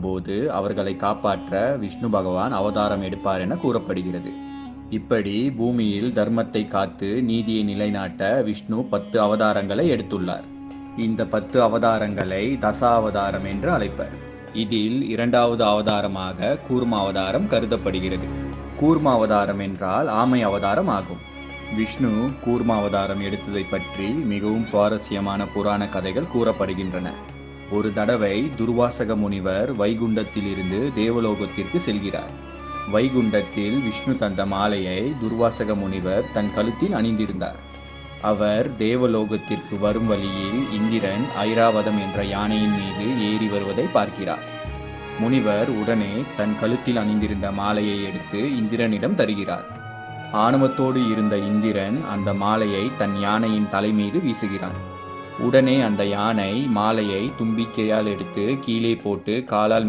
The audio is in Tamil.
போது அவர்களை காப்பாற்ற விஷ்ணு பகவான் அவதாரம் எடுப்பார் என கூறப்படுகிறது. இப்படி பூமியில் தர்மத்தை காத்து நீதியை நிலைநாட்ட விஷ்ணு 10 அவதாரங்களை எடுத்துள்ளார். இந்த 10 அவதாரங்களை தச அவதாரம் என்று அழைப்பர். இதில் 2வது அவதாரமாக கூர்ம அவதாரம் கருதப்படுகிறது. கூர்ம அவதாரம் என்றால் ஆமை அவதாரம் ஆகும். விஷ்ணு கூர்ம அவதாரம் எடுத்ததை பற்றி மிகவும் சுவாரஸ்யமான புராண கதைகள் கூறப்படுகின்றன. ஒரு தடவை துர்வாசக முனிவர் வைகுண்டத்தில் இருந்து தேவலோகத்திற்கு செல்கிறார். வைகுண்டத்தில் விஷ்ணு தந்த மாலையை துர்வாசக முனிவர் தன் கழுத்தில் அணிந்திருந்தார். அவர் தேவலோகத்திற்கு வரும் வழியில் இந்திரன் ஐராவதம் என்ற யானையின் மீது ஏறி வருவதை பார்க்கிறார். முனிவர் உடனே தன் கழுத்தில் அணிந்திருந்த மாலையை எடுத்து இந்திரனிடம் தருகிறார். ஆணவத்தோடு இருந்த இந்திரன் அந்த மாலையை தன் யானையின் தலை மீது வீசுகிறான். உடனே அந்த யானை மாலையை தும்பிக்கையால் எடுத்து கீழே போட்டு காலால்